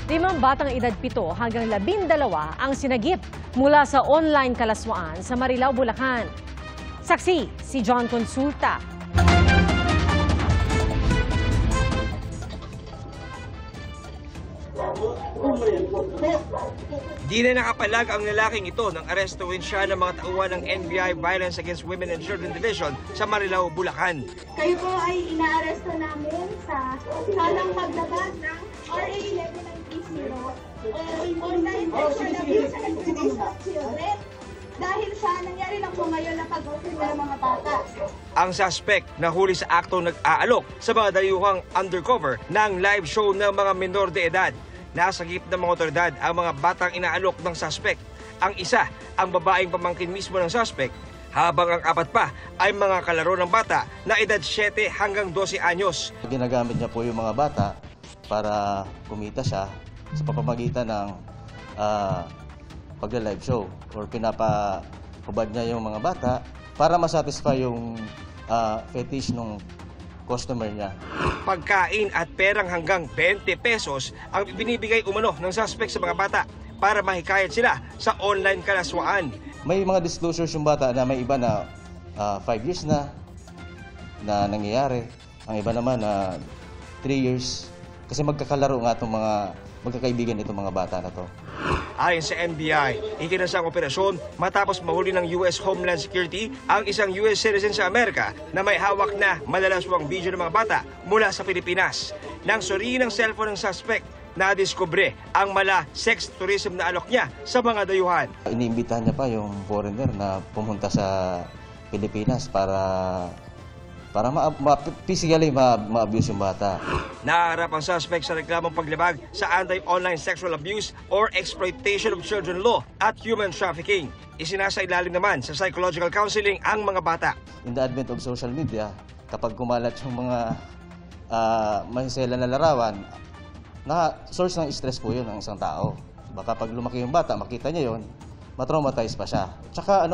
5 batang edad 7 hanggang 12 ang sinagip mula sa online kalaswaan sa Marilao, Bulacan. Saksi si John Consulta. Di na nakapalag ang lalaking ito nang arestuhin siya ng mga tauhan ng NBI Violence Against Women and Children Division sa Marilao, Bulacan. Kayo po ay inaaresto namin sa salang paglabag ng RA 11930 online sexual abuse and abuse of children. Dahil sa nangyari lang po ngayon na pag-open ng mga bata. Ang suspect nahuli sa aktong nag-aalok sa mga dayuhang undercover ng live show ng mga menor de edad. Nasa gip ng mga otoridad ang mga batang inaalok ng suspect. Ang isa, ang babaeng pamangkin mismo ng suspect, habang ang 4 pa ay mga kalaro ng bata na edad 7 hanggang 12 anyos. Ginagamit niya po yung mga bata para kumita siya sa pamamagitan ng pagla-live show or pinapahubad niya yung mga bata para masatisfy yung fetish ng customer niya. Pagkain at perang hanggang 20 pesos ang binibigay umano ng suspect sa mga bata para mahikayat sila sa online kalaswaan. May mga disclosures yung bata na may iba na 5 years na nangyayari. Ang iba naman na 3 years. Kasi magkakalaro nga itong mga magkakaibigan itong mga bata na to. Ayon sa NBI, ikinasa ang operasyon matapos mahuli ng US Homeland Security ang isang US citizen sa Amerika na may hawak na malalaswang video ng mga bata mula sa Pilipinas. Nang suriin ng cellphone ng suspect, nadiskubre ang mala sex tourism na alok niya sa mga dayuhan. Iniimbitahan niya pa yung foreigner na pumunta sa Pilipinas para physically ma-abuse yung bata. Naharap ang suspect sa reklamong paglabag sa Anti-Online Sexual Abuse or Exploitation of Children Law at Human Trafficking. Isinasailalim naman sa psychological counseling ang mga bata. In the advent of social media, kapag kumalat yung mga mahisela na larawan, source ng stress po yun ng isang tao. Baka pag lumaki yung bata, makita niya yun, matraumatize pa siya. Tsaka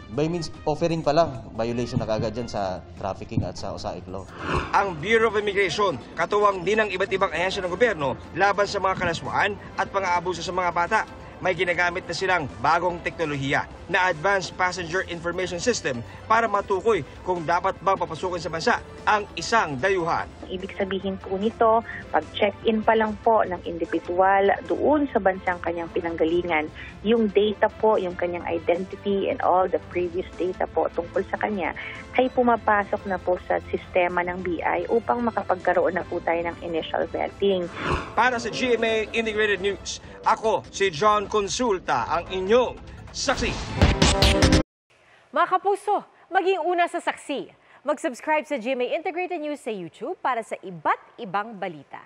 by means offering pa lang, violation na kagad dyan sa trafficking at sa OSAIC law. Ang Bureau of Immigration, katuwang din ng iba't ibang ahensya ng gobyerno laban sa mga kalaswaan at pang-aabuso sa mga bata. May ginagamit na silang bagong teknolohiya na Advanced Passenger Information System para matukoy kung dapat bang papasukin sa bansa ang isang dayuhan. Ibig sabihin po nito, pag-check-in pa lang po ng individual doon sa bansang kanyang pinanggalingan, yung data po, yung kanyang identity and all the previous data po tungkol sa kanya ay pumapasok na po sa sistema ng BI upang makapagkaroon na po tayo ng initial vetting. Para sa GMA Integrated News, ako si John Consulta, ang inyong saksi. Mga kapuso, maging una sa saksi. Mag-subscribe sa GMA Integrated News sa YouTube para sa iba't ibang balita.